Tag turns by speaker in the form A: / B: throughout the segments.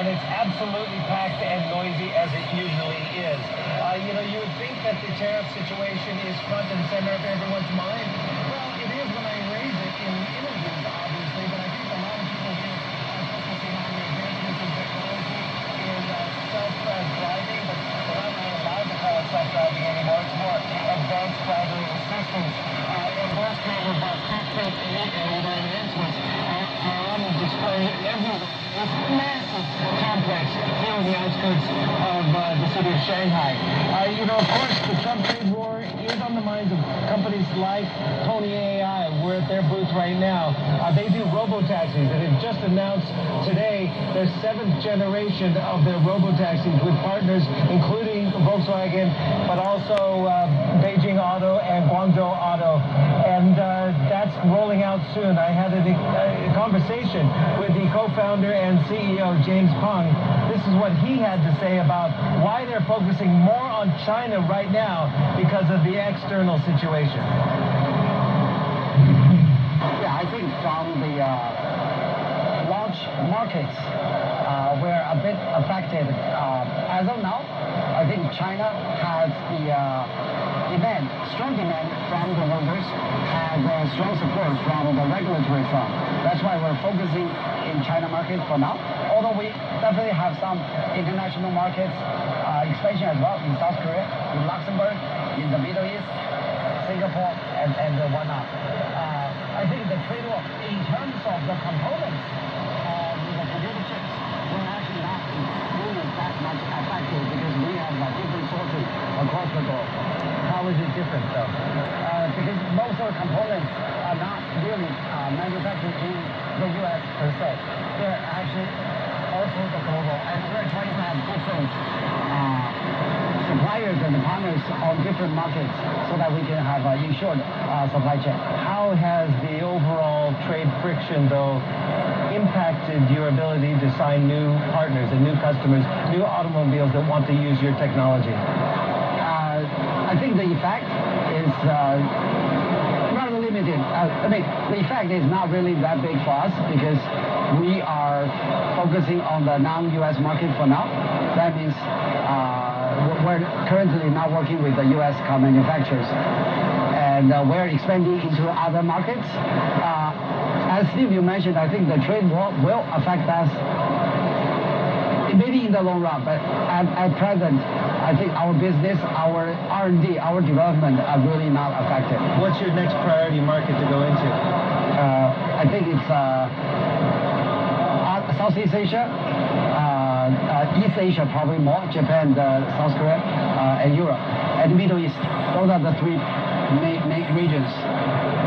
A: and it's absolutely packed and noisy as it usually is. You would think that the tariff situation is front and center of everyone's mind. Well, it is when I raise it in interviews, obviously, but I think a lot of people here are focusing on the advancements in technology in self-driving, but we're not really allowed to call it self-driving anymore. It's more advanced driver assistance. And those kind of cockpit advancements are on the display everywhere. This massive complex here on the outskirts of the city of Shanghai. Of course, the Trump trade war is on the minds of companies like Pony AI. We're at their booth right now. They do robo-taxis, and they've just announced today their 7th generation of their robo-taxis with partners including Volkswagen, but also Beijing Auto and Guangzhou Auto. And that's rolling out soon. I had a conversation with the co-founder and CEO, James Peng. This is what he had to say about why they're focusing more on China right now because of the external situation.
B: Yeah, I think from the launch markets, we're a bit affected. As of now, I think China has the strong demand from the voters, and strong support from the regulatory front. That's why we're focusing in China market for now. Although we definitely have some international markets expansion as well in South Korea, in Luxembourg, in the Middle East, Singapore, and whatnot. I think the trade-off in terms of the components of the computer chips, we're actually not really that much affected because we have different sources across the globe.
A: How is it different, though?
B: Because most of the components are not really manufactured in the U.S. per se. They're actually also the global, and we're trying to have different suppliers and partners on different markets so that we can have insured supply chain.
A: How has the overall trade friction, though, impacted your ability to sign new partners and new customers, new automobiles that want to use your technology?
B: I think the effect is rather limited. The effect is not really that big for us because we are focusing on the non-US market for now. That means we're currently not working with the US car manufacturers, and we're expanding into other markets. As Steve, you mentioned, I think the trade war will affect us maybe in the long run, but at present, I think our business, our R&D, our development are really not affected.
A: What's your next priority market to go into?
B: I think it's Southeast Asia, East Asia probably more, Japan, South Korea, and Europe, and the Middle East. Those are the three main regions.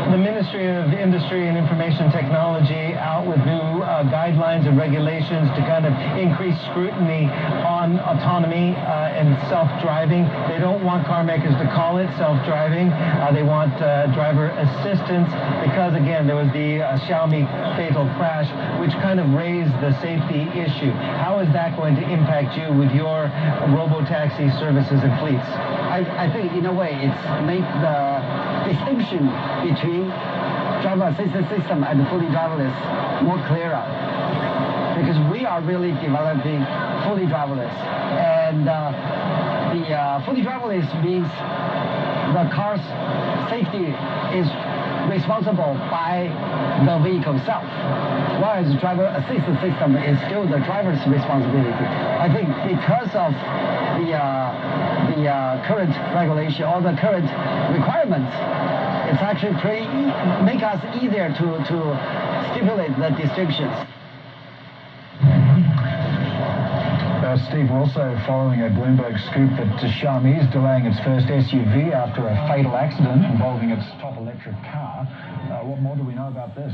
A: The Ministry of Industry and Information Technology out with new guidelines and regulations to kind of increase scrutiny on autonomy and self-driving. They don't want car makers to call it self-driving. They want driver assistance because, again, there was the Xiaomi fatal crash, which kind of raised the safety issue. How is that going to impact you with your robo-taxi services and fleets?
B: I think, in a way, it's made the distinction between driver assistance system and fully driverless more clearer, because we are really developing fully driverless, and the fully driverless means the car's safety is responsible by the vehicle itself, whereas driver assistance system is still the driver's responsibility. I think because of the current regulation or the current requirements, it's actually make us easier to stipulate the distinctions.
C: Steve, we're also following a Bloomberg scoop that Xiaomi is delaying its first SUV after a fatal accident involving its top electric car. What more do we know about this?